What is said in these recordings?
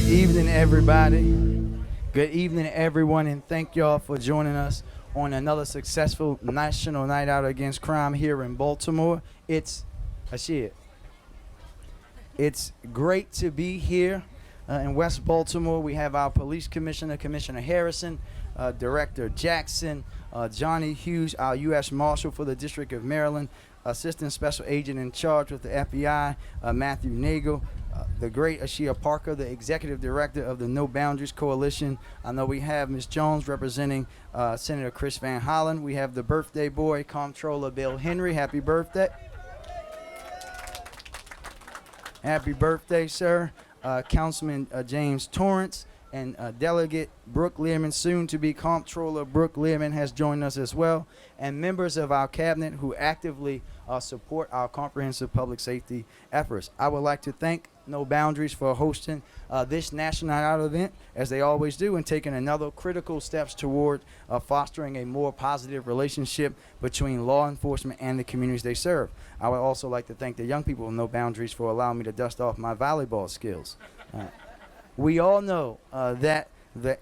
Good evening, everybody. Good evening, everyone, and thank y'all for joining us on another successful National Night Out Against Crime here in Baltimore. It's Ashir. It's great to be here in West Baltimore. We have our police commissioner, Commissioner Harrison, Director Jackson, Johnny Hughes, our U.S. Marshal for the District of Maryland, Assistant Special Agent in charge with the FBI, Matthew Nagel, the great Ashia Parker, the Executive Director of the No Boundaries Coalition. I know we have Ms. Jones representing Senator Chris Van Hollen. We have the birthday boy, Comptroller Bill Henry. Happy birthday. Happy birthday, sir. Councilman James Torrance and Delegate Brooke Learman, soon to be Comptroller Brooke Learman, has joined us as well, and members of our cabinet who actively support our comprehensive public safety efforts. I would like to thank No Boundaries for hosting this National Night Out event, as they always do, and taking another critical steps toward fostering a more positive relationship between law enforcement and the communities they serve. I would also like to thank the young people of No Boundaries for allowing me to dust off my volleyball skills. We all know that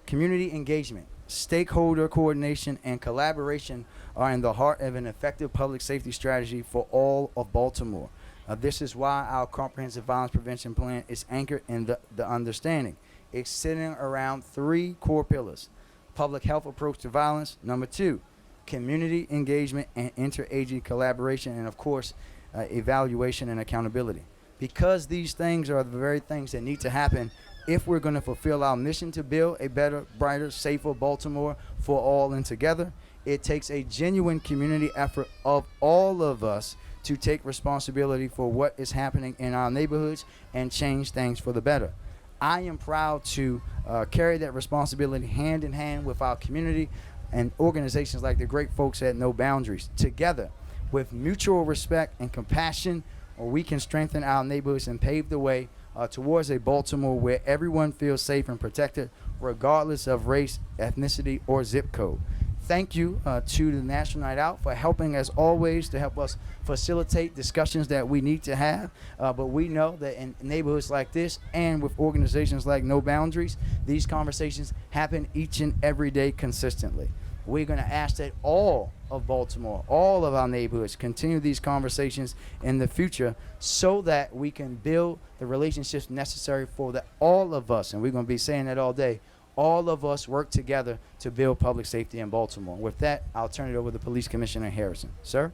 community engagement, stakeholder coordination, and collaboration are in the heart of an effective public safety strategy for all of Baltimore. This is why our comprehensive violence prevention plan is anchored in the understanding. It's centering around three core pillars: public health approach to violence, number two, community engagement and interagency collaboration, and of course, evaluation and accountability. Because these things are the very things that need to happen if we're going to fulfill our mission to build a better, brighter, safer Baltimore for all and together, it takes a genuine community effort of all of us to take responsibility for what is happening in our neighborhoods and change things for the better. I am proud to carry that responsibility hand in hand with our community and organizations like the great folks at No Boundaries. Together, with mutual respect and compassion, we can strengthen our neighborhoods and pave the way towards a Baltimore where everyone feels safe and protected, regardless of race, ethnicity, or zip code. Thank you to the National Night Out for helping, as always, to help us facilitate discussions that we need to have. But we know that in neighborhoods like this and with organizations like No Boundaries, these conversations happen each and every day consistently. We're going to ask that all of Baltimore, all of our neighborhoods, continue these conversations in the future so that we can build the relationships necessary for all of us, and we're going to be saying that all day, all of us work together to build public safety in Baltimore. With that, I'll turn it over to Police Commissioner Harrison. Sir?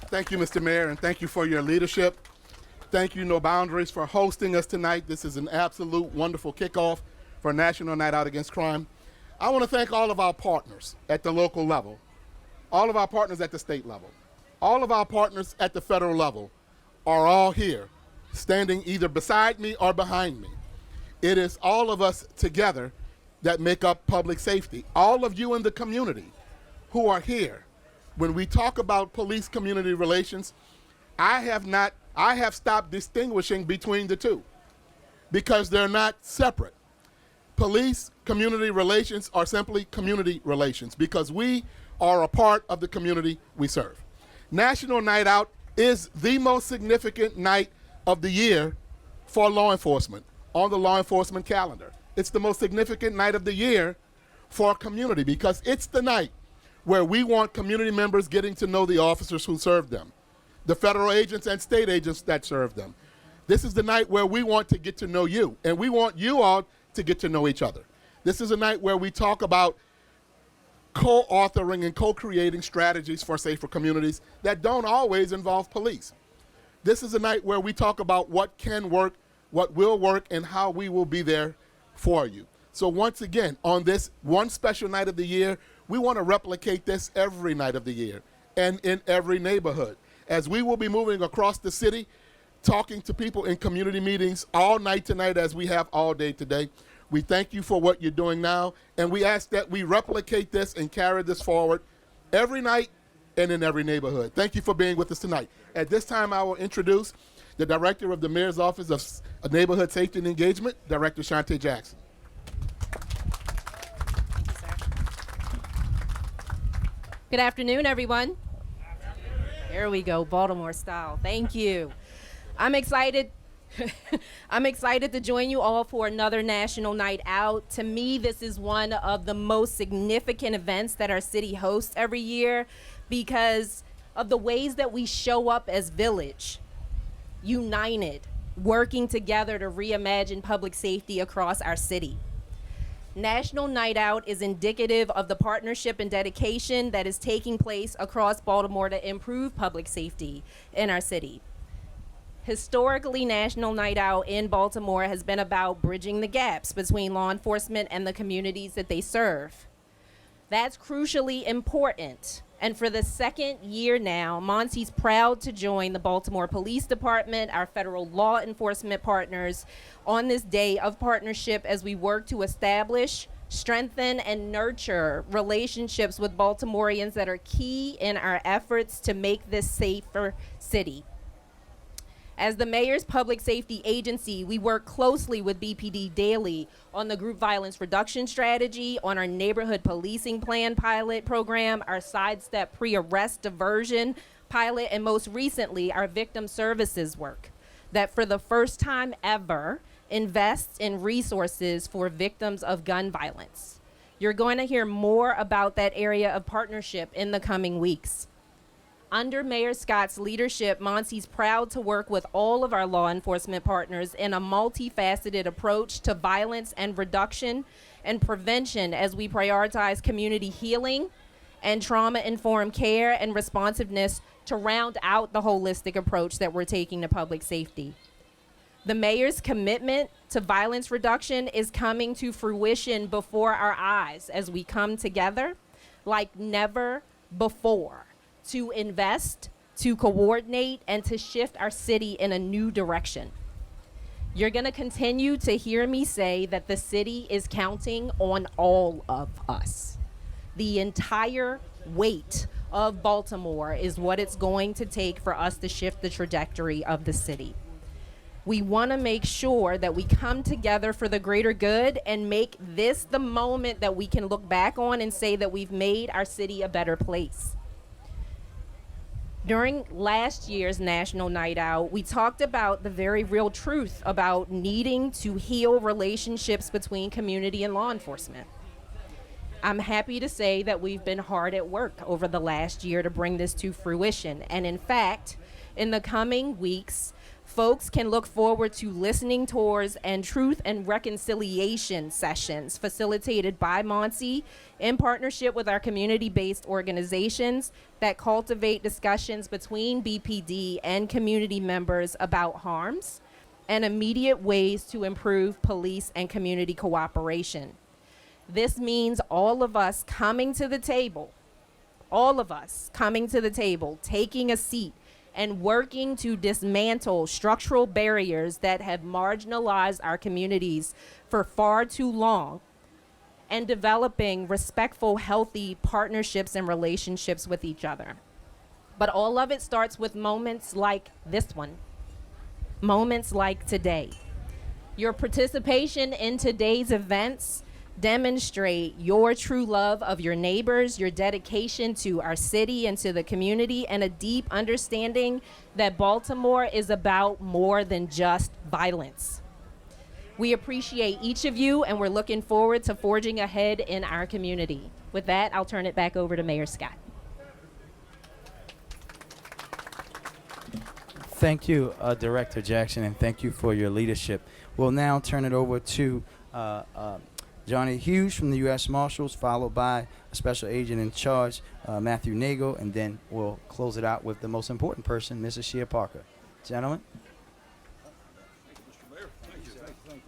Thank you, Mr. Mayor, and thank you for your leadership. Thank you, No Boundaries, for hosting us tonight. This is an absolute wonderful kickoff for National Night Out Against Crime. I want to thank all of our partners at the local level, all of our partners at the state level, all of our partners at the federal level are all here, standing either beside me or behind me. It is all of us together that make up public safety. All of you in the community who are here. When we talk about police community relations, I have stopped distinguishing between the two because they're not separate. Police community relations are simply community relations because we are a part of the community we serve. National Night Out is the most significant night of the year for law enforcement on the law enforcement calendar. It's the most significant night of the year for our community because it's the night where we want community members getting to know the officers who serve them, the federal agents and state agents that serve them. This is the night where we want to get to know you, and we want you all to get to know each other. This is a night where we talk about co-authoring and co-creating strategies for safer communities that don't always involve police. This is a night where we talk about what can work, what will work, and how we will be there for you. So once again, on this one special night of the year, we want to replicate this every night of the year and in every neighborhood. As we will be moving across the city, talking to people in community meetings all night tonight as we have all day today. We thank you for what you're doing now, and we ask that we replicate this and carry this forward every night and in every neighborhood. Thank you for being with us tonight. At this time, I will introduce the Director of the Mayor's Office of Neighborhood Safety and Engagement, Director Shante Jackson. Thank you, sir. Good afternoon, everyone. There we go, Baltimore style. Thank you. I'm excited I'm excited to join you all for another National Night Out. To me, this is one of the most significant events that our city hosts every year because of the ways that we show up as Village, united, working together to reimagine public safety across our city. National Night Out is indicative of the partnership and dedication that is taking place across Baltimore to improve public safety in our city. Historically, National Night Out in Baltimore has been about bridging the gaps between law enforcement and the communities that they serve. That's crucially important. And for the second year now, Monty's proud to join the Baltimore Police Department, our federal law enforcement partners, on this day of partnership as we work to establish, strengthen, and nurture relationships with Baltimoreans that are key in our efforts to make this safer city. As the mayor's public safety agency, we work closely with BPD daily on the group violence reduction strategy, on our neighborhood policing plan pilot program, our sidestep pre-arrest diversion pilot, and most recently, our victim services work that for the first time ever invests in resources for victims of gun violence. You're going to hear more about that area of partnership in the coming weeks. Under Mayor Scott's leadership, Monty's proud to work with all of our law enforcement partners in a multifaceted approach to violence and reduction and prevention as we prioritize community healing and trauma-informed care and responsiveness to round out the holistic approach that we're taking to public safety. The mayor's commitment to violence reduction is coming to fruition before our eyes as we come together like never before to invest, to coordinate, and to shift our city in a new direction. You're going to continue to hear me say that the city is counting on all of us. The entire weight of Baltimore is what it's going to take for us to shift the trajectory of the city. We want to make sure that we come together for the greater good and make this the moment that we can look back on and say that we've made our city a better place. During last year's National Night Out, we talked about the very real truth about needing to heal relationships between community and law enforcement. I'm happy to say that we've been hard at work over the last year to bring this to fruition. And in fact, in the coming weeks, folks can look forward to listening tours and truth and reconciliation sessions facilitated by Monty in partnership with our community-based organizations that cultivate discussions between BPD and community members about harms and immediate ways to improve police and community cooperation. This means all of us coming to the table, taking a seat, and working to dismantle structural barriers that have marginalized our communities for far too long, and developing respectful, healthy partnerships and relationships with each other. But all of it starts with moments like this one, moments like today. Your participation in today's events demonstrate your true love of your neighbors, your dedication to our city and to the community, and a deep understanding that Baltimore is about more than just violence. We appreciate each of you, and we're looking forward to forging ahead in our community. With that, I'll turn it back over to Mayor Scott. Thank you, Director Jackson, and thank you for your leadership. We'll now turn it over to Johnny Hughes from the U.S. Marshals, followed by a special agent in charge, Matthew Nagel, and then we'll close it out with the most important person, Mrs. Shea Parker. Gentlemen. Mr. Mayor, thank you.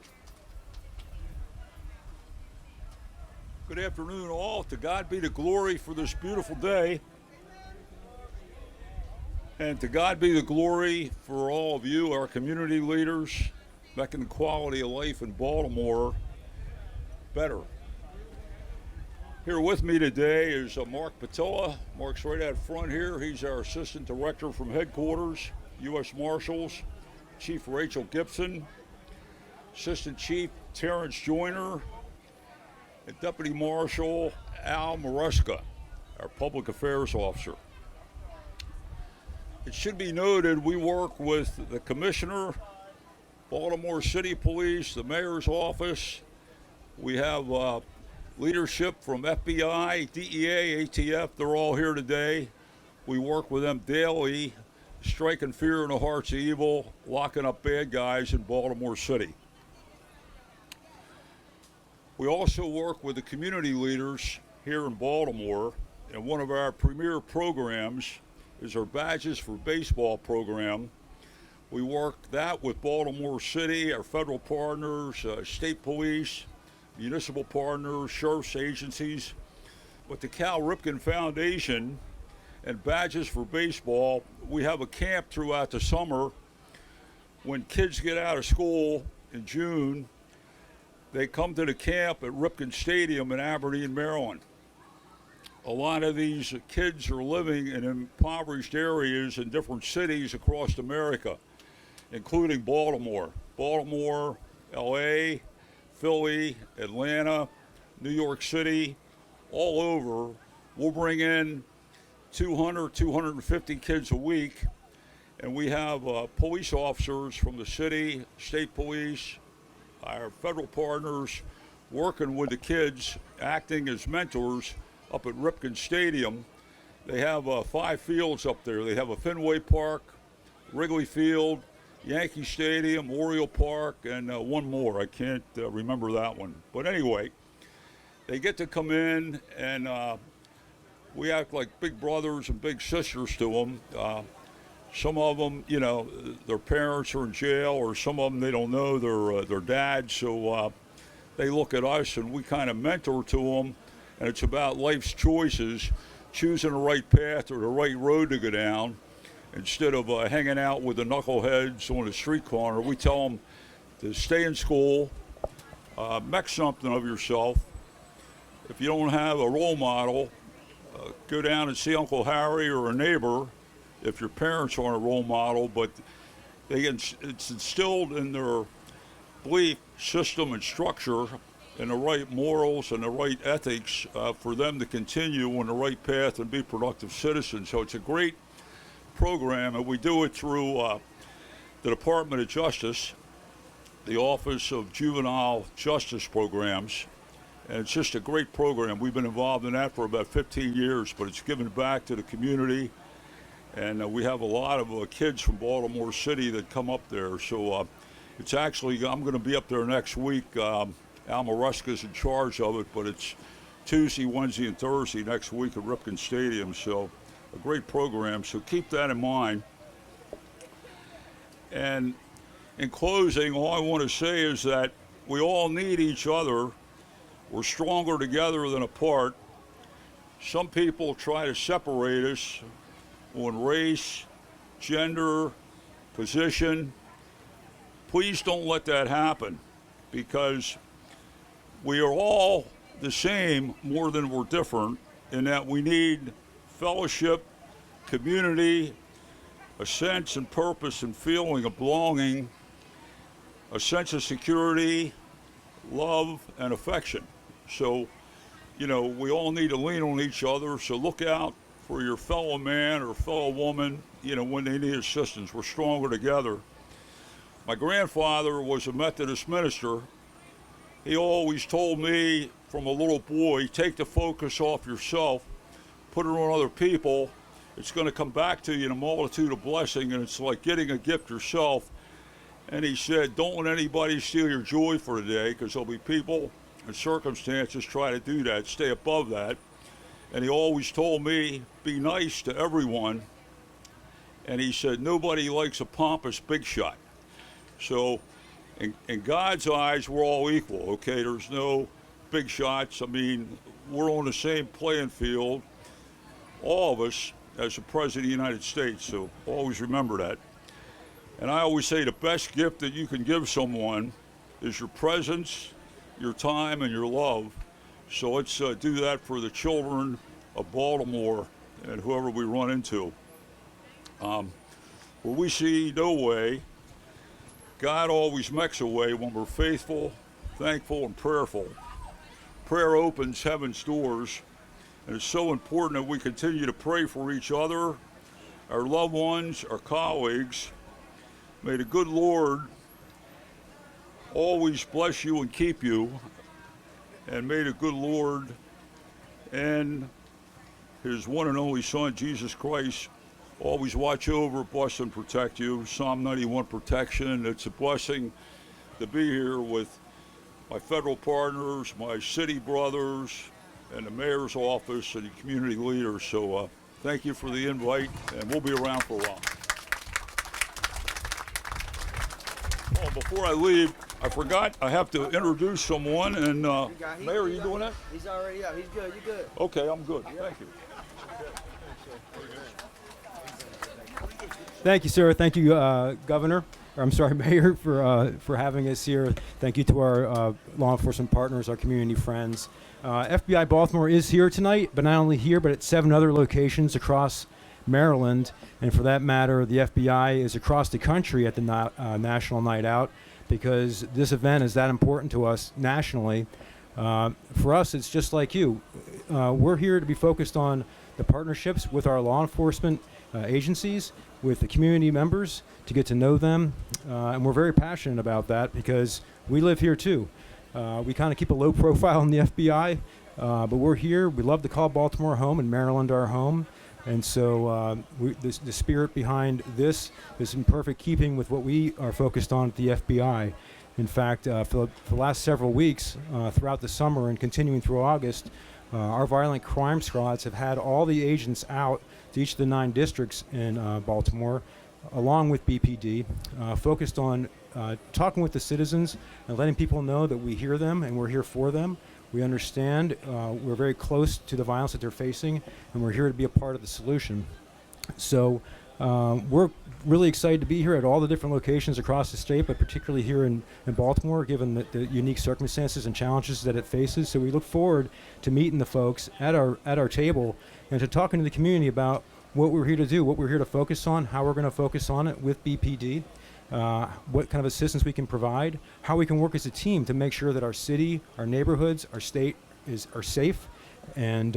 Good afternoon, all. To God be the glory for this beautiful day. And to God be the glory for all of you, our community leaders, making the quality of life in Baltimore better. Here with me today is Mark Patilla. Mark's right out front here. He's our Assistant Director from headquarters, U.S. Marshals. Chief Rachel Gibson, Assistant Chief Terrence Joyner, and Deputy Marshal Al Maresca, our Public Affairs Officer. It should be noted we work with the Commissioner Baltimore City Police, the mayor's office. We have leadership from FBI, DEA, ATF. They're all here today. We work with them daily, striking fear in the hearts of evil, locking up bad guys in Baltimore City. We also work with the community leaders here in Baltimore, and one of our premier programs is our Badges for Baseball program. We work that with Baltimore City, our federal partners, state police, municipal partners, sheriff's agencies. With the Cal Ripken Foundation and Badges for Baseball, we have a camp throughout the summer. When kids get out of school in June, they come to the camp at Ripken Stadium in Aberdeen, Maryland. A lot of these kids are living in impoverished areas in different cities across America, including Baltimore, LA, Philly, Atlanta, New York City, all over. We'll bring in 200, 250 kids a week, and we have police officers from the city, state police, our federal partners working with the kids, acting as mentors up at Ripken Stadium. They have 5 fields up there. They have a Fenway Park, Wrigley Field, Yankee Stadium, Oriole Park, and one more. I can't remember that one. But anyway, they get to come in, and we act like big brothers and big sisters to them. Some of them, you know, their parents are in jail, or some of them, they don't know their dad, so they look at us, and we kind of mentor to them. And it's about life's choices, choosing the right path or the right road to go down. Instead of hanging out with the knuckleheads on the street corner, we tell them to stay in school, make something of yourself. If you don't have a role model, go down and see Uncle Harry or a neighbor if your parents aren't a role model, but it's instilled in their belief system and structure and the right morals and the right ethics for them to continue on the right path and be productive citizens. So it's a great program, and we do it through the Department of Justice, the Office of Juvenile Justice Programs, and it's just a great program. We've been involved in that for about 15 years, but it's given back to the community, and we have a lot of kids from Baltimore City that come up there. So it's actually, I'm going to be up there next week. Al Maresca's in charge of it, but it's Tuesday, Wednesday, and Thursday next week at Ripken Stadium. So a great program, so keep that in mind. And in closing, all I want to say is that we all need each other. We're stronger together than apart. Some people try to separate us on race, gender, position. Please don't let that happen, because we are all the same more than we're different, in that we need fellowship, community, a sense and purpose and feeling of belonging, a sense of security, love, and affection. So, you know, we all need to lean on each other, so look out for your fellow man or fellow woman, you know, when they need assistance. We're stronger together. My grandfather was a Methodist minister. He always told me from a little boy, take the focus off yourself, put it on other people. It's going to come back to you in a multitude of blessing, and it's like getting a gift yourself. And he said, don't let anybody steal your joy for today, because there'll be people and circumstances try to do that. Stay above that. And he always told me, be nice to everyone. And he said, nobody likes a pompous big shot. So in God's eyes, we're all equal, okay? There's no big shots. I mean, we're on the same playing field, all of us, as the President of the United States, so always remember that. And I always say the best gift that you can give someone is your presence, your time, and your love. So let's do that for the children of Baltimore and whoever we run into. Where we see no way, God always makes a way when we're faithful, thankful, and prayerful. Prayer opens heaven's doors, and it's so important that we continue to pray for each other, our loved ones, our colleagues. May the good Lord always bless you and keep you, and may the good Lord and his one and only Son, Jesus Christ, always watch over, bless, and protect you. Psalm 91 protection. It's a blessing to be here with my federal partners, my city brothers, and the mayor's office and the community leaders. So thank you for the invite, and we'll be around for a while. Oh, before I leave, I forgot I have to introduce someone. And Mayor, are you doing that? He's already up. He's good. You good? Okay, I'm good. Thank you. Thank you, sir. Thank you, Governor. Or I'm sorry, Mayor, for having us here. Thank you to our law enforcement partners, our community friends. FBI Baltimore is here tonight, but not only here, but at 7 other locations across Maryland. And for that matter, the FBI is across the country at the National Night Out, because this event is that important to us nationally. For us, it's just like you. We're here to be focused on the partnerships with our law enforcement agencies, with the community members, to get to know them. And we're very passionate about that because we live here too. We kind of keep a low profile in the FBI, but we're here. We love to call Baltimore home and Maryland our home. And so the spirit behind this is in perfect keeping with what we are focused on at the FBI. In fact, for the last several weeks, throughout the summer and continuing through August, our violent crime squads have had all the agents out to each of the 9 districts in Baltimore, along with BPD, focused on talking with the citizens and letting people know that we hear them and we're here for them. We understand we're very close to the violence that they're facing, and we're here to be a part of the solution. So we're really excited to be here at all the different locations across the state, but particularly here in Baltimore, given the unique circumstances and challenges that it faces. So we look forward to meeting the folks at our table and to talking to the community about what we're here to do, what we're here to focus on, how we're going to focus on it with BPD, what kind of assistance we can provide, how we can work as a team to make sure that our city, our neighborhoods, our state are safe and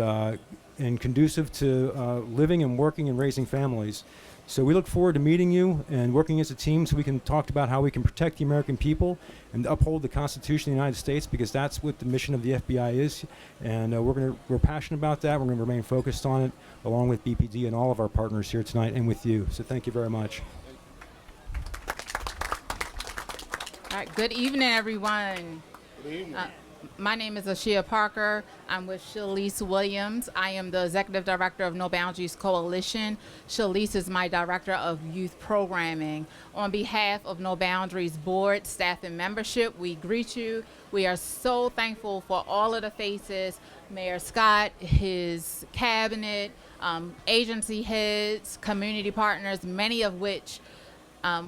conducive to living and working and raising families. So we look forward to meeting you and working as a team so we can talk about how we can protect the American people and uphold the Constitution of the United States, because that's what the mission of the FBI is. And we're passionate about that. We're going to remain focused on it, along with BPD and all of our partners here tonight and with you. So thank you very much. All right, good evening, everyone. Good evening. My name is Ashia Parker. I'm with Shalise Williams. I am the Executive Director of No Boundaries Coalition. Shalise is my Director of Youth Programming. On behalf of No Boundaries Board, staff, and membership, we greet you. We are so thankful for all of the faces, Mayor Scott, his cabinet, agency heads, community partners, many of which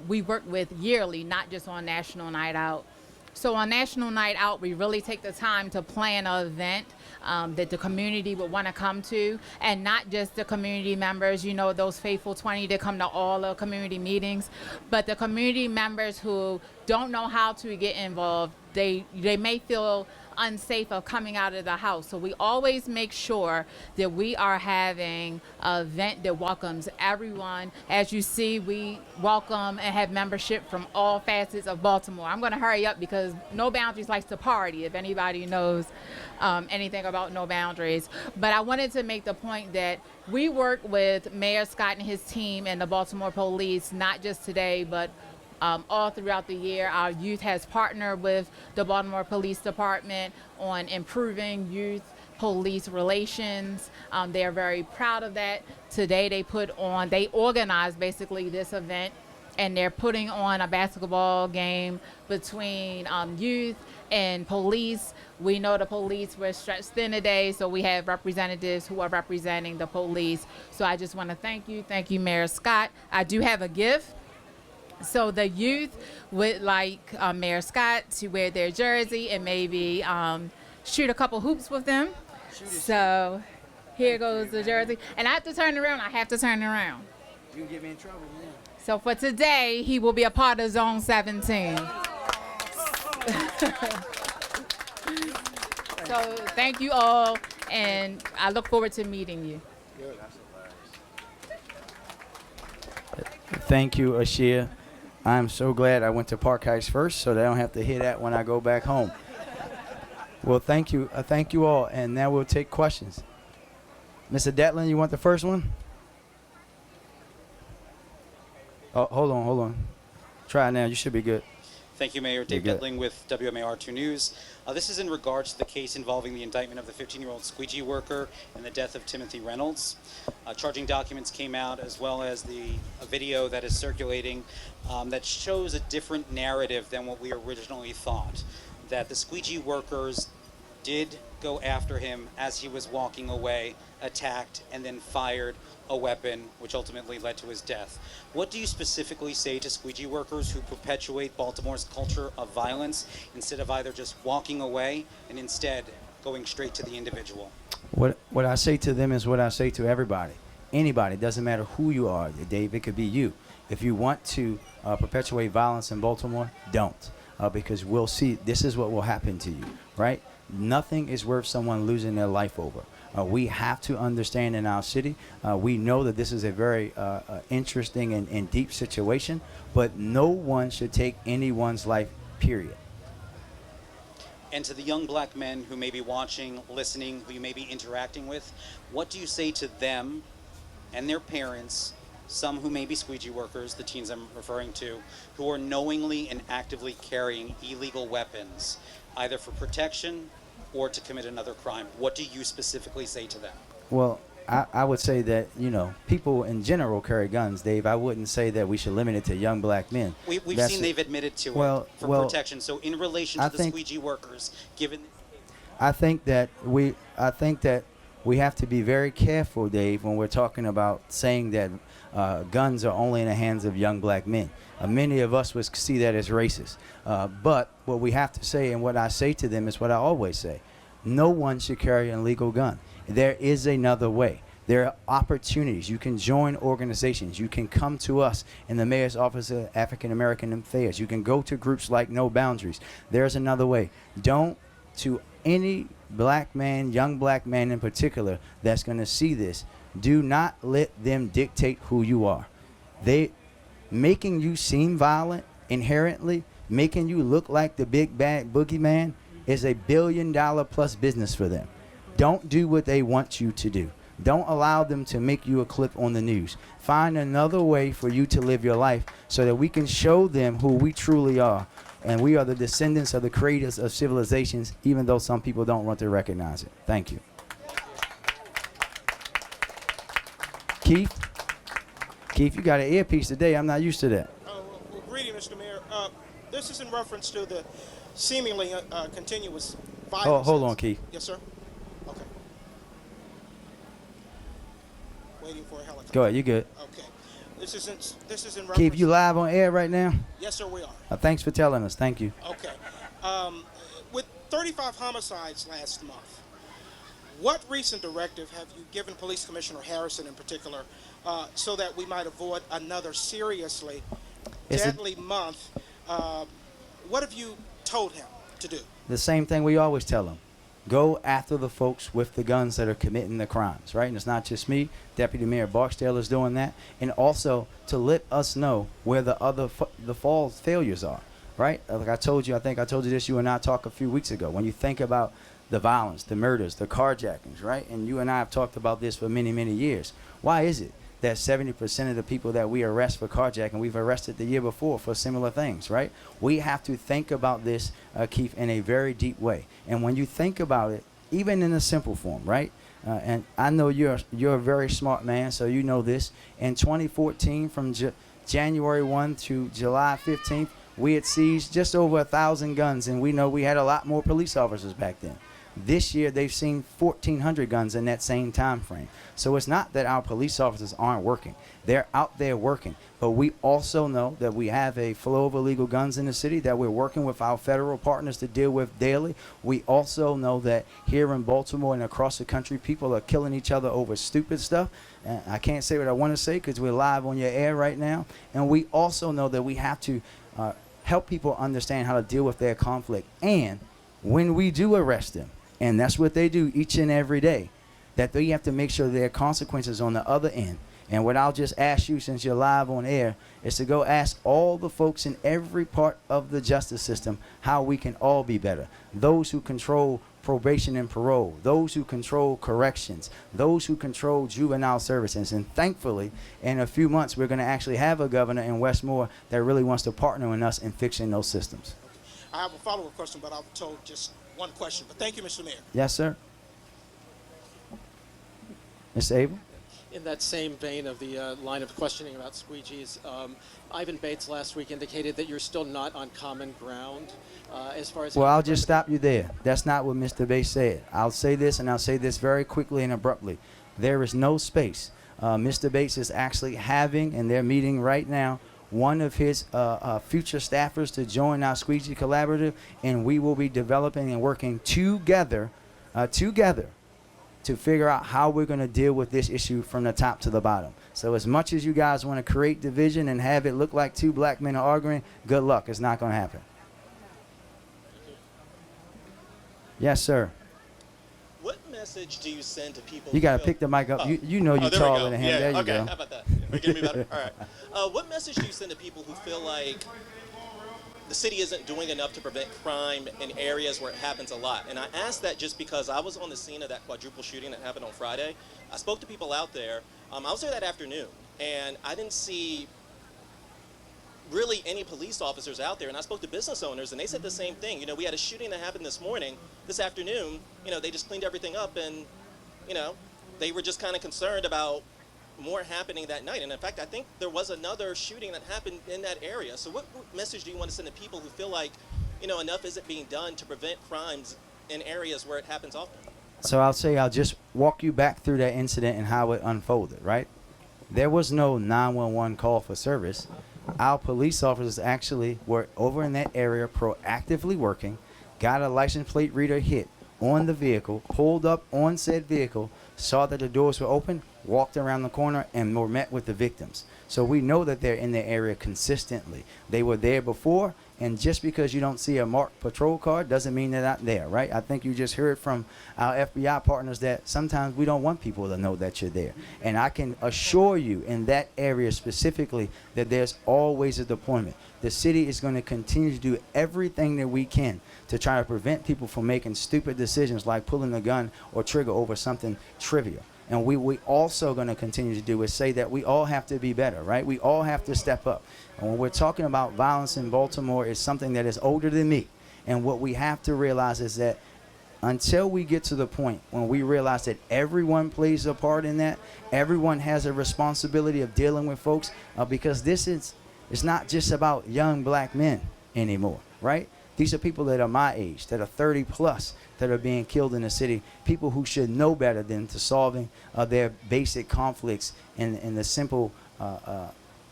we work with yearly, not just on National Night Out. So on National Night Out, we really take the time to plan an event that the community would want to come to, and not just the community members, you know, those faithful 20 that come to all the community meetings, but the community members who don't know how to get involved. They may feel unsafe of coming out of the house. So we always make sure that we are having an event that welcomes everyone. As you see, we welcome and have membership from all facets of Baltimore. I'm going to hurry up because No Boundaries likes to party, if anybody knows anything about No Boundaries. But I wanted to make the point that we work with Mayor Scott and his team and the Baltimore Police, not just today, but all throughout the year. Our youth has partnered with the Baltimore Police Department on improving youth police relations. They are very proud of that. Today they organized basically this event, and they're putting on a basketball game between youth and police. We know the police were stretched thin today, so we have representatives who are representing the police. So I just want to thank you, Mayor Scott. I do have a gift. So the youth would like Mayor Scott to wear their jersey and maybe shoot a couple hoops with them. So here goes the jersey. And I have to turn around. You can get me in trouble, man. So for today, he will be a part of Zone 17. So thank you all, and I look forward to meeting you. Thank you, Ashia. I'm so glad I went to Park Heights first so that I don't have to hear that when I go back home. Well, thank you. Thank you all. And now we'll take questions. Mr. Detlin, you want the first one? Oh, hold on. Try it now. You should be good. Thank you, Mayor. Dave You're good. Detling with WMAR 2 News. This is in regards to the case involving the indictment of the 15-year-old squeegee worker and the death of Timothy Reynolds. Charging documents came out, as well as a video that is circulating that shows a different narrative than what we originally thought. That the squeegee workers did go after him as he was walking away, attacked, and then fired a weapon, which ultimately led to his death. What do you specifically say to squeegee workers who perpetuate Baltimore's culture of violence instead of either just walking away and instead going straight to the individual? What I say to them is what I say to everybody. Anybody, doesn't matter who you are, Dave, it could be you. If you want to perpetuate violence in Baltimore, don't. Because we'll see, this is what will happen to you, right? Nothing is worth someone losing their life over. We have to understand in our city, we know that this is a very interesting and deep situation, but no one should take anyone's life, period. And to the young black men who may be watching, listening, who you may be interacting with, what do you say to them and their parents, some who may be squeegee workers, the teens I'm referring to, who are knowingly and actively carrying illegal weapons, either for protection or to commit another crime? What do you specifically say to them? Well, I would say that, people in general carry guns, Dave. I wouldn't say that we should limit it to young black men. We've That's seen they've admitted to well, it for well, protection. So in relation I to the think- squeegee workers, given I think that we have to be very careful, Dave, when we're talking about saying that guns are only in the hands of young black men. Many of us would see that as racist. But what we have to say, and what I say to them, is what I always say: no one should carry an illegal gun. There is another way. There are opportunities. You can join organizations. You can come to us in the Mayor's Office of African American Affairs. You can go to groups like No Boundaries. There's another way. Don't, to any black man, young black man in particular, that's going to see this, do not let them dictate who you are. They making you seem violent inherently, making you look like the big bad boogeyman, is a $1 billion plus business for them. Don't do what they want you to do. Don't allow them to make you a clip on the news. Find another way for you to live your life so that we can show them who we truly are. And we are the descendants of the creators of civilizations, even though some people don't want to recognize it. Thank you. Keith, you got an earpiece today. I'm not used to that. Well, greeting, Mr. Mayor. This is in reference to the seemingly continuous violence. Oh, hold on, Keith. Yes, sir. Okay. Waiting for a helicopter. Go ahead. You good. Okay. This is in reference. Keith, you live on air right now? Yes, sir. We are. Thanks for telling us. Thank you. Okay. With 35 homicides last month, what recent directive have you given Police Commissioner Harrison in particular so that we might avoid another seriously deadly month? What have you told him to do? The same thing we always tell them. Go after the folks with the guns that are committing the crimes, right? And it's not just me. Deputy Mayor Barksdale is doing that. And also to let us know where the other failures are, right? Like I told you, I think I told you this, you and I talked a few weeks ago. When you think about the violence, the murders, the carjackings, right? And you and I have talked about this for many, many years. Why is it that 70% of the people that we arrest for carjacking, we've arrested the year before for similar things, right? We have to think about this, Keith, in a very deep way. And when you think about it, even in a simple form, right? And I know you're a very smart man, so you know this. In 2014, from January 1 to July 15th, we had seized just over 1,000 guns, and we know we had a lot more police officers back then. This year, they've seen 1,400 guns in that same time frame. So it's not that our police officers aren't working. They're out there working. But we also know that we have a flow of illegal guns in the city that we're working with our federal partners to deal with daily. We also know that here in Baltimore and across the country, people are killing each other over stupid stuff. And I can't say what I want to say because we're live on your air right now. And we also know that we have to help people understand how to deal with their conflict. And when we do arrest them, and that's what they do each and every day, that they have to make sure there are consequences on the other end. And what I'll just ask you, since you're live on air, is to go ask all the folks in every part of the justice system how we can all be better. Those who control probation and parole, those who control corrections, those who control juvenile services. And thankfully, in a few months, we're going to actually have a governor in Westmore that really wants to partner with us in fixing those systems. I have a follow-up question, but I've told just one question. But thank you, Mr. Mayor. Yes, sir. Mr. Abel? In that same vein of the line of questioning about squeegees, Ivan Bates last week indicated that you're still not on common ground as far as... Well, I'll just stop you there. That's not what Mr. Bates said. I'll say this, and I'll say this very quickly and abruptly. There is no space. Mr. Bates is actually having, and they're meeting right now, one of his future staffers to join our Squeegee Collaborative, and we will be developing and working together to figure out how we're going to deal with this issue from the top to the bottom. So as much as you guys want to create division and have it look like two black men are arguing, good luck. It's not going to happen. Yes, sir. What message do you send to people? You got to pick the mic up. You know you're taller than him. Yeah, there you okay. go. How about that? Are you getting me better? All right. What message do you send to people who feel like the city isn't doing enough to prevent crime in areas where it happens a lot? And I ask that just because I was on the scene of that quadruple shooting that happened on Friday. I spoke to people out there. I was there that afternoon, and I didn't see really any police officers out there. And I spoke to business owners, and they said the same thing. You know, we had a shooting that happened this afternoon. You know, they just cleaned everything up, and, you know, they were just kind of concerned about more happening that night. And in fact, I think there was another shooting that happened in that area. So what message do you want to send to people who feel like, you know, enough isn't being done to prevent crimes in areas where it happens often? So I'll just walk you back through that incident and how it unfolded, right? There was no 911 call for service. Our police officers actually were over in that area proactively working, got a license plate reader hit on the vehicle, pulled up on said vehicle, saw that the doors were open, walked around the corner, and were met with the victims. So we know that they're in the area consistently. They were there before, and just because you don't see a marked patrol car doesn't mean they're not there, right? I think you just heard from our FBI partners that sometimes we don't want people to know that you're there. And I can assure you in that area specifically that there's always a deployment. The city is going to continue to do everything that we can to try to prevent people from making stupid decisions like pulling the gun or trigger over something trivial. And we also going to continue to do is say that we all have to be better, right? We all have to step up. And when we're talking about violence in Baltimore, it's something that is older than me. And what we have to realize is that until we get to the point when we realize that everyone plays a part in that, everyone has a responsibility of dealing with folks, because it's not just about young black men anymore, right? These are people that are my age, that are 30 plus, that are being killed in the city, people who should know better than to solving their basic conflicts in the simple,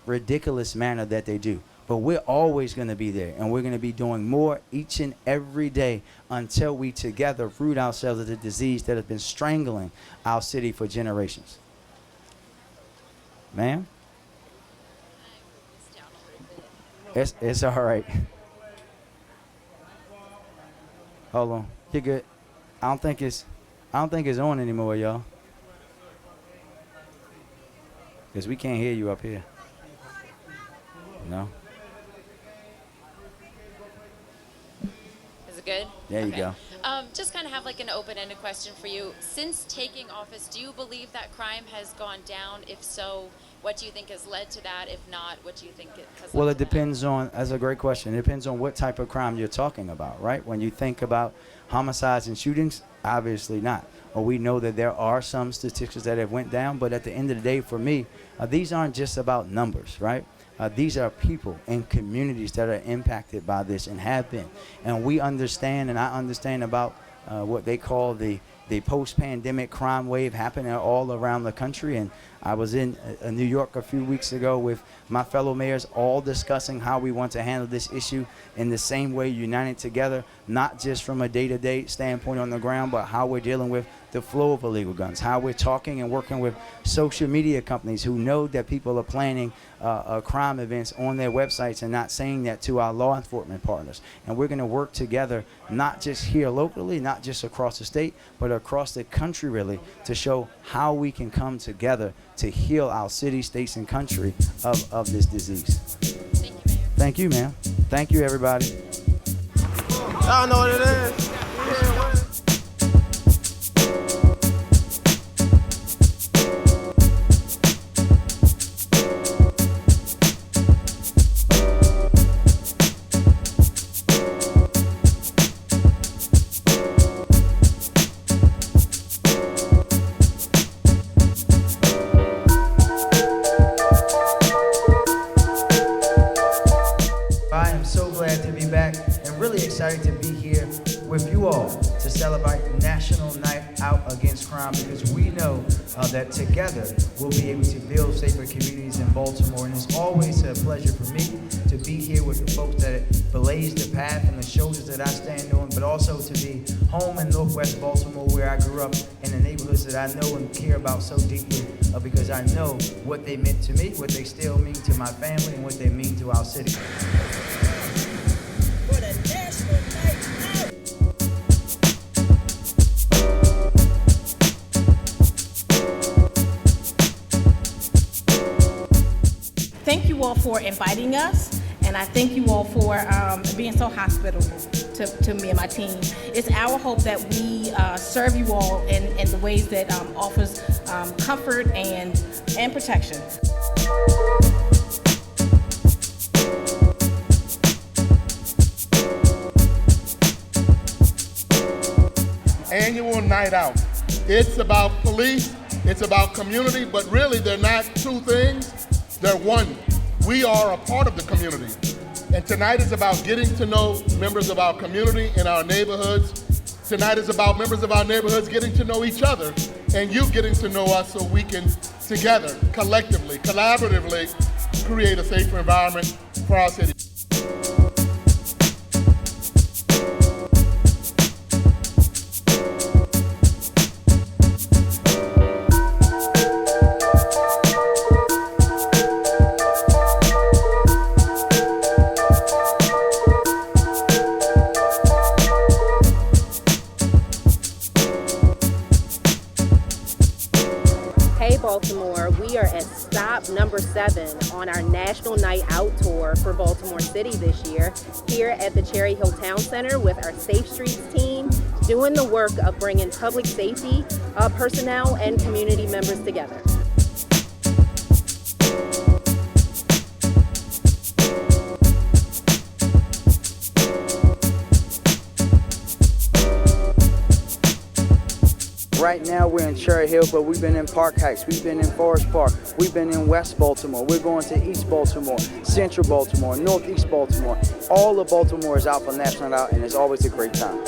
ridiculous manner that they do. But we're always going to be there, and we're going to be doing more each and every day until we together root ourselves of the disease that has been strangling our city for generations. Ma'am? It's all right. Hold on. You're good. I don't think it's on anymore, y'all. Because we can't hear you up here. No? Is it good? There you go. Just kind of have like an open-ended question for you. Since taking office, do you believe that crime has gone down? If so, what do you think has led to that? If not, what do you think it has Well, led it to depends on, that's a great question. It depends on what type of crime you're talking about, right? When you think about homicides and shootings, obviously not. Or we know that there are some statistics that have went down, but at the end of the day, for me, these aren't just about numbers, right? These are people and communities that are impacted by this and have been. And we understand, and I understand about what they call the post-pandemic crime wave happening all around the country. And I was in New York a few weeks ago with my fellow mayors, all discussing how we want to handle this issue in the same way, united together, not just from a day-to-day standpoint on the ground, but how we're dealing with the flow of illegal guns, how we're talking and working with social media companies who know that people are planning crime events on their websites and not saying that to our law enforcement partners. And we're going to work together, not just here locally, not just across the state, but across the country, really, to show how we can come together to heal our city, states, and country of this disease. Thank you, Mayor. Thank you, ma'am. Thank you, everybody. Y'all know what it is. I am so glad to be back and really excited to be here with you all to celebrate National Night Out Against Crime, because we know that together we'll be able to build safer communities in Baltimore. And it's always a pleasure for me to be here with the folks that blaze the path and the shoulders that I stand on, but also to be home in Northwest Baltimore, where I grew up, in the neighborhoods that I know and care about so deeply, because I know what they meant to me, what they still mean to my family, and what they mean to our city. Thank you all for inviting us, and I thank you all for being so hospitable to me and my team. It's our hope that we serve you all in the ways that offers comfort and protection. Annual night out. It's about police, it's about community, but really they're not two things, they're one. We are a part of the community. And tonight is about getting to know members of our community in our neighborhoods. Tonight is about members of our neighborhoods getting to know each other, and you getting to know us so we can together, collectively, collaboratively, create a safer environment for our city. Hey Baltimore, we are at stop number 7 on our National Night Out tour for Baltimore City this year, here at the Cherry Hill Town Center with our Safe Streets team, doing the work of bringing public safety personnel and community members together. Right now we're in Cherry Hill, but we've been in Park Heights, we've been in Forest Park, we've been in West Baltimore, we're going to East Baltimore, Central Baltimore, Northeast Baltimore. All of Baltimore is out for National Night Out, and it's always a great time.